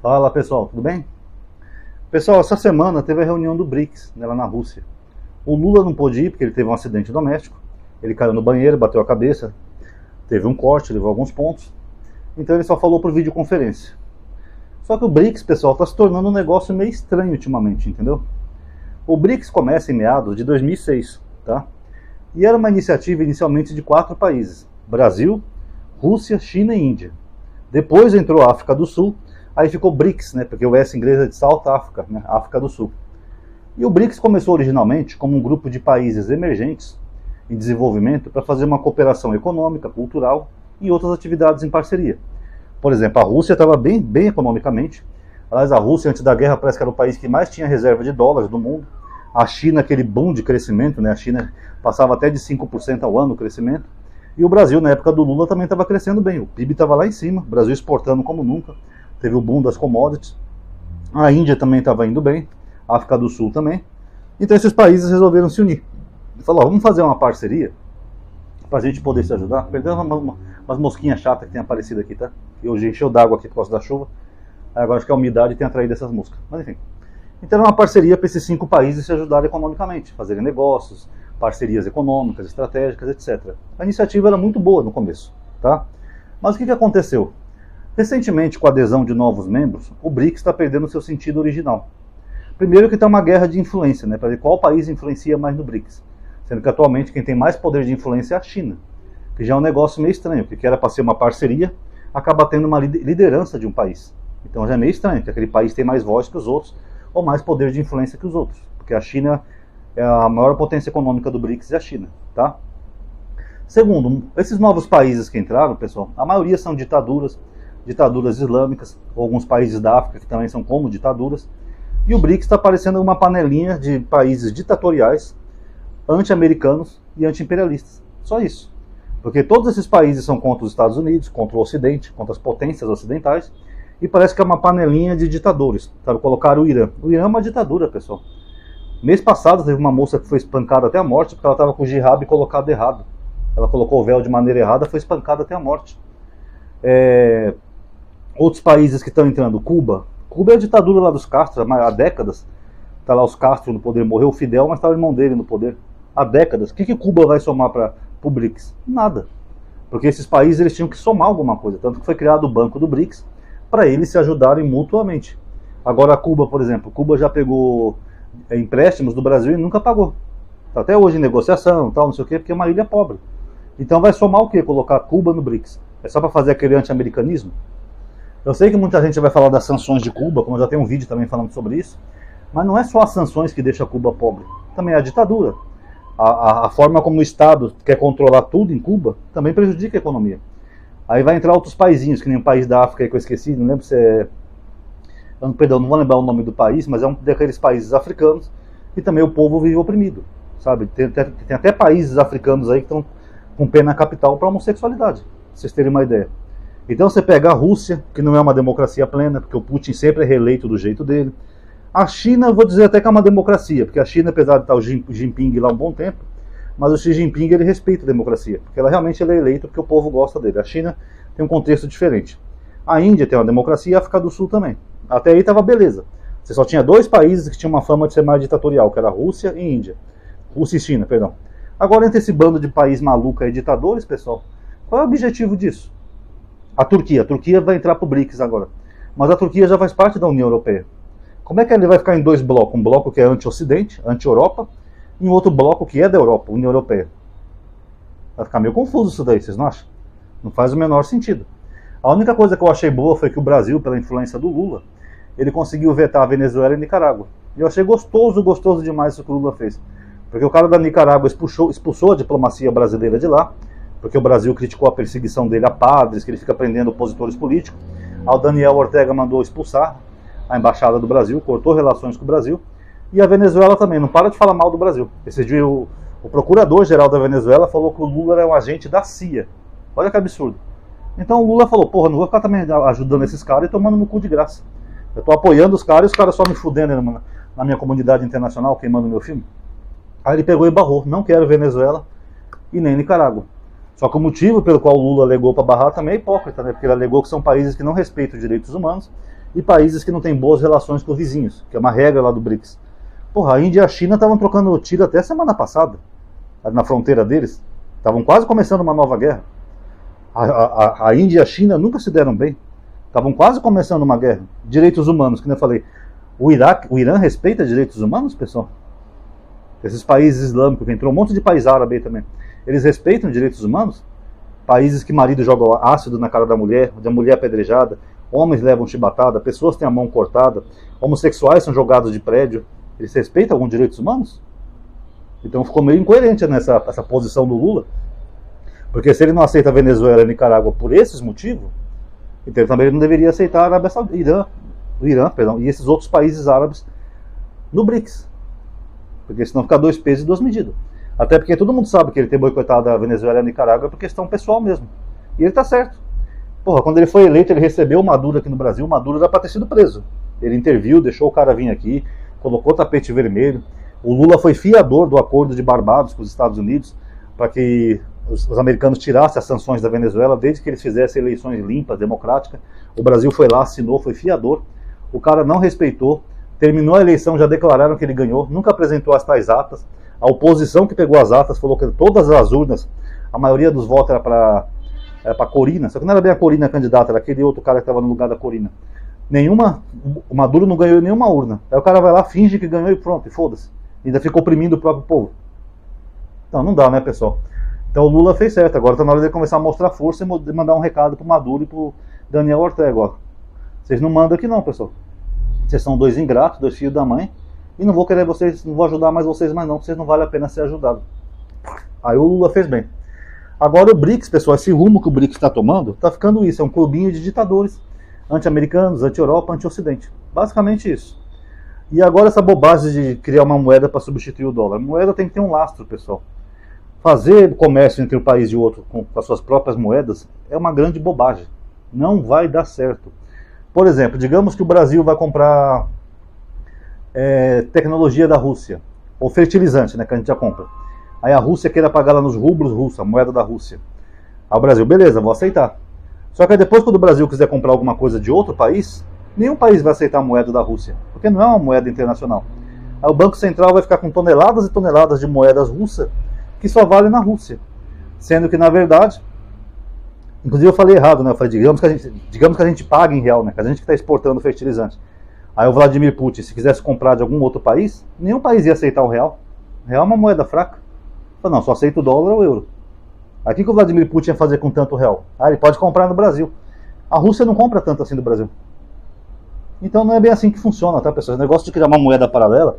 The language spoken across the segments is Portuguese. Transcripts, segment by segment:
Fala pessoal, tudo bem? Pessoal, essa semana teve a reunião do BRICS, né, lá na Rússia. O Lula não pôde ir porque ele teve um acidente doméstico. Ele caiu no banheiro, bateu a cabeça, teve um corte, levou alguns pontos. Então ele só falou por videoconferência. Só que o BRICS, pessoal, está se tornando um negócio meio estranho ultimamente, entendeu? O BRICS começa em meados de 2006, tá? E era uma iniciativa inicialmente de 4 países: Brasil, Rússia, China e Índia. Depois entrou a África do Sul. Aí ficou BRICS, né, porque o S em inglês é de South Africa, né, África do Sul. E o BRICS começou originalmente como um grupo de países emergentes em desenvolvimento para fazer uma cooperação econômica, cultural e outras atividades em parceria. Por exemplo, a Rússia estava bem economicamente. Aliás, a Rússia, antes da guerra, parece que era o país que mais tinha reserva de dólares do mundo. A China, aquele boom de crescimento, né, a China passava até de 5% ao ano o crescimento. E o Brasil, na época do Lula, também estava crescendo bem. O PIB estava lá em cima, o Brasil exportando como nunca. Teve o boom das commodities. A Índia também estava indo bem, a África do Sul também. Então esses países resolveram se unir. E falaram, vamos fazer uma parceria para a gente poder se ajudar. Perdão umas mosquinhas chatas que tem aparecido aqui, tá? Eu encheu d'água aqui por causa da chuva. Aí agora acho que a umidade tem atraído essas moscas. Mas enfim. Então era uma parceria para esses 5 países se ajudarem economicamente, fazerem negócios, parcerias econômicas, estratégicas, etc. A iniciativa era muito boa no começo, tá? Mas o que aconteceu? Recentemente, com a adesão de novos membros, o BRICS está perdendo seu sentido original. Primeiro que está uma guerra de influência, né, para ver qual país influencia mais no BRICS. Sendo que atualmente quem tem mais poder de influência é a China, que já é um negócio meio estranho, porque era para ser uma parceria, acaba tendo uma liderança de um país. Então já é meio estranho, que aquele país tem mais voz que os outros, ou mais poder de influência que os outros. Porque a China é a maior potência econômica do BRICS, é a China, tá? Segundo, esses novos países que entraram, pessoal, a maioria são ditaduras islâmicas, ou alguns países da África que também são como ditaduras, e o BRICS está parecendo uma panelinha de países ditatoriais, anti-americanos e anti-imperialistas. Só isso. Porque todos esses países são contra os Estados Unidos, contra o Ocidente, contra as potências ocidentais, e parece que é uma panelinha de ditadores. Sabe, colocaram o Irã. O Irã é uma ditadura, pessoal. Mês passado teve uma moça que foi espancada até a morte porque ela estava com o jihad colocado errado. Ela colocou o véu de maneira errada, foi espancada até a morte. Outros países que estão entrando, Cuba é a ditadura lá dos Castro, há décadas. Está lá os Castro no poder, morreu o Fidel, mas está o irmão dele no poder. Há décadas. O que Cuba vai somar para o BRICS? Nada. Porque esses países eles tinham que somar alguma coisa. Tanto que foi criado o Banco do BRICS para eles se ajudarem mutuamente. Agora Cuba, por exemplo, Cuba já pegou empréstimos do Brasil e nunca pagou. Está até hoje em negociação, tal, não sei o quê, porque é uma ilha pobre. Então vai somar o quê? Colocar Cuba no BRICS? É só para fazer aquele anti-americanismo? Eu sei que muita gente vai falar das sanções de Cuba, como eu já tenho um vídeo também falando sobre isso, mas não é só as sanções que deixam Cuba pobre, também é a ditadura. A forma como o Estado quer controlar tudo em Cuba também prejudica a economia. Aí vai entrar outros paizinhos, que nem um país da África que eu esqueci, não lembro se é... Perdão, não vou lembrar o nome do país, mas é um daqueles países africanos que também o povo vive oprimido, sabe? Tem até países africanos aí que estão com pena capital para homossexualidade, pra vocês terem uma ideia. Então você pega a Rússia, que não é uma democracia plena, porque o Putin sempre é reeleito do jeito dele. A China, eu vou dizer até que é uma democracia, porque a China, apesar de estar o Jinping lá um bom tempo, mas o Xi Jinping ele respeita a democracia, porque ela realmente é eleito porque o povo gosta dele. A China tem um contexto diferente. A Índia tem uma democracia e a África do Sul também. Até aí estava beleza. Você só tinha 2 países que tinham uma fama de ser mais ditatorial, que era a Rússia e Índia. Rússia e China, perdão. Agora, entre esse bando de país maluco aí, ditadores, pessoal, qual é o objetivo disso? A Turquia vai entrar para o BRICS agora. Mas a Turquia já faz parte da União Europeia. Como é que ele vai ficar em 2 blocos? Um bloco que é anti-Ocidente, anti-Europa, e um outro bloco que é da Europa, União Europeia. Vai ficar meio confuso isso daí, vocês não acham? Não faz o menor sentido. A única coisa que eu achei boa foi que o Brasil, pela influência do Lula, ele conseguiu vetar a Venezuela e a Nicarágua. E eu achei gostoso demais isso que o Lula fez. Porque o cara da Nicarágua expulsou a diplomacia brasileira de lá, porque o Brasil criticou a perseguição dele a padres, que ele fica prendendo opositores políticos. O Daniel Ortega mandou expulsar a embaixada do Brasil, cortou relações com o Brasil. E a Venezuela também, não para de falar mal do Brasil. Esse dia o procurador-geral da Venezuela falou que o Lula era um agente da CIA. Olha que absurdo. Então o Lula falou, porra, não vou ficar também ajudando esses caras e tomando no cu de graça. Eu tô apoiando os caras e os caras só me fudendo na minha comunidade internacional, queimando meu filme. Aí ele pegou e barrou, não quero Venezuela e nem Nicarágua. Só que o motivo pelo qual o Lula alegou para barrar também é hipócrita, né? Porque ele alegou que são países que não respeitam os direitos humanos e países que não têm boas relações com os vizinhos, que é uma regra lá do BRICS. Porra, a Índia e a China estavam trocando tiro até semana passada, na fronteira deles. Estavam quase começando uma nova guerra. A Índia e a China nunca se deram bem. Estavam quase começando uma guerra. Direitos humanos, que eu falei. O Irã respeita direitos humanos, pessoal? Esses países islâmicos, que entrou um monte de país árabe aí também. Eles respeitam direitos humanos? Países que marido joga ácido na cara da mulher apedrejada, homens levam chibatada, pessoas têm a mão cortada, homossexuais são jogados de prédio. Eles respeitam alguns direitos humanos? Então ficou meio incoerente essa posição do Lula. Porque se ele não aceita a Venezuela e a Nicarágua por esses motivos, então também ele não deveria aceitar a Arábia Saudita, o Irã, e esses outros países árabes no BRICS. Porque senão fica 2 pesos e 2 medidas. Até porque todo mundo sabe que ele tem boicotado a Venezuela e a Nicarágua por questão pessoal mesmo. E ele tá certo. Porra, quando ele foi eleito, ele recebeu o Maduro aqui no Brasil. O Maduro era pra ter sido preso. Ele interviu, deixou o cara vir aqui, colocou tapete vermelho. O Lula foi fiador do acordo de Barbados com os Estados Unidos para que os americanos tirassem as sanções da Venezuela desde que eles fizessem eleições limpas, democráticas. O Brasil foi lá, assinou, foi fiador. O cara não respeitou, terminou a eleição, já declararam que ele ganhou, nunca apresentou as tais atas. A oposição que pegou as atas falou que todas as urnas, a maioria dos votos era para Corina, só que não era bem a Corina candidata, era aquele outro cara que estava no lugar da Corina. O Maduro não ganhou nenhuma urna. Aí o cara vai lá, finge que ganhou e pronto, e foda-se. Ainda fica oprimindo o próprio povo. Então não dá, né, pessoal? Então o Lula fez certo, agora está na hora de começar a mostrar força e mandar um recado pro Maduro e pro Daniel Ortega, ó. Vocês não mandam aqui não, pessoal. Vocês são 2 ingratos, 2 filhos da mãe, e não vou querer vocês, não vou ajudar mais vocês mais não, porque vocês não vale a pena ser ajudados. Aí o Lula fez bem. Agora o BRICS, pessoal, esse rumo que o BRICS está tomando, está ficando isso, é um clubinho de ditadores, anti-americanos, anti-Europa, anti-Ocidente. Basicamente isso. E agora essa bobagem de criar uma moeda para substituir o dólar. A moeda tem que ter um lastro, pessoal. Fazer comércio entre um país e outro com as suas próprias moedas é uma grande bobagem. Não vai dar certo. Por exemplo, digamos que o Brasil vai comprar tecnologia da Rússia, ou fertilizante, né, que a gente já compra. Aí a Rússia queira pagar lá nos rublos russos, a moeda da Rússia. Aí o Brasil, beleza, vou aceitar. Só que depois, quando o Brasil quiser comprar alguma coisa de outro país, nenhum país vai aceitar a moeda da Rússia, porque não é uma moeda internacional. Aí o Banco Central vai ficar com toneladas e toneladas de moedas russas que só valem na Rússia. Sendo que, na verdade, inclusive eu falei errado, né? Eu falei, digamos que a gente paga em real, né? Que a gente que está exportando fertilizante. Aí o Vladimir Putin, se quisesse comprar de algum outro país, nenhum país ia aceitar o real. O real é uma moeda fraca. Falei, não, só aceita o dólar ou o euro. Aí o que o Vladimir Putin ia fazer com tanto real? Ah, ele pode comprar no Brasil. A Rússia não compra tanto assim do Brasil. Então não é bem assim que funciona, tá, pessoal? O negócio de criar uma moeda paralela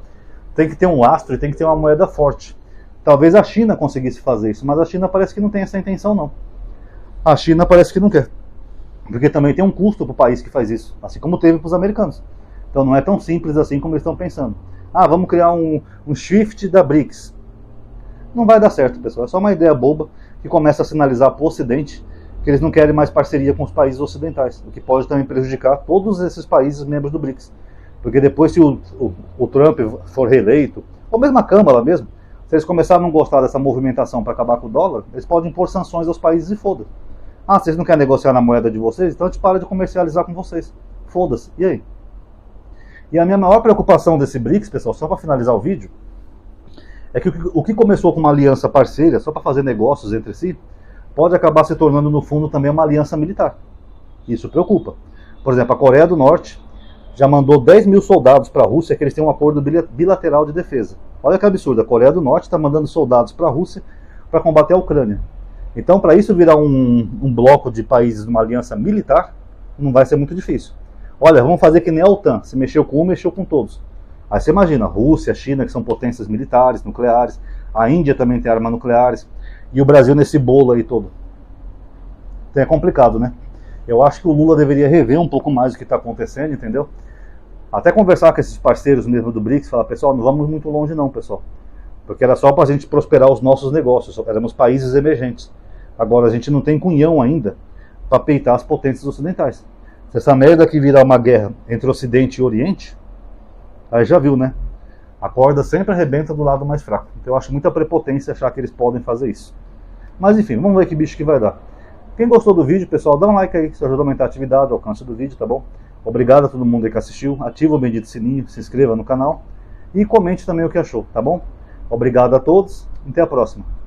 tem que ter um lastro e tem que ter uma moeda forte. Talvez a China conseguisse fazer isso, mas a China parece que não tem essa intenção, não. A China parece que não quer. Porque também tem um custo para o país que faz isso, assim como teve para os americanos. Então não é tão simples assim como eles estão pensando. Ah, vamos criar um shift da BRICS. Não vai dar certo, pessoal. É só uma ideia boba que começa a sinalizar para o Ocidente que eles não querem mais parceria com os países ocidentais, o que pode também prejudicar todos esses países membros do BRICS. Porque depois, se o Trump for reeleito, ou mesmo a Câmara mesmo, se eles começarem a não gostar dessa movimentação para acabar com o dólar, eles podem impor sanções aos países e foda. Ah, vocês não querem negociar na moeda de vocês? Então a gente para de comercializar com vocês. Foda-se. E aí? E a minha maior preocupação desse BRICS, pessoal, só para finalizar o vídeo, é que o que começou com uma aliança parceira, só para fazer negócios entre si, pode acabar se tornando, no fundo, também uma aliança militar. Isso preocupa. Por exemplo, a Coreia do Norte já mandou 10 mil soldados para a Rússia, que eles têm um acordo bilateral de defesa. Olha que absurdo, a Coreia do Norte está mandando soldados para a Rússia para combater a Ucrânia. Então, para isso virar um bloco de países numa aliança militar, não vai ser muito difícil. Olha, vamos fazer que nem a OTAN, se mexeu com um, mexeu com todos. Aí você imagina, a Rússia, a China, que são potências militares, nucleares, a Índia também tem armas nucleares, e o Brasil nesse bolo aí todo. Então é complicado, né? Eu acho que o Lula deveria rever um pouco mais o que está acontecendo, entendeu? Até conversar com esses parceiros mesmo do BRICS, falar, pessoal, não vamos muito longe não, pessoal. Porque era só para a gente prosperar os nossos negócios, só éramos países emergentes. Agora a gente não tem cunhão ainda para peitar as potências ocidentais. Se essa merda aqui virar uma guerra entre Ocidente e Oriente, aí já viu, né? A corda sempre arrebenta do lado mais fraco. Então eu acho muita prepotência achar que eles podem fazer isso. Mas enfim, vamos ver que bicho que vai dar. Quem gostou do vídeo, pessoal, dá um like aí, isso ajuda a aumentar a atividade, o alcance do vídeo, tá bom? Obrigado a todo mundo aí que assistiu. Ativa o bendito sininho, se inscreva no canal e comente também o que achou, tá bom? Obrigado a todos, até a próxima.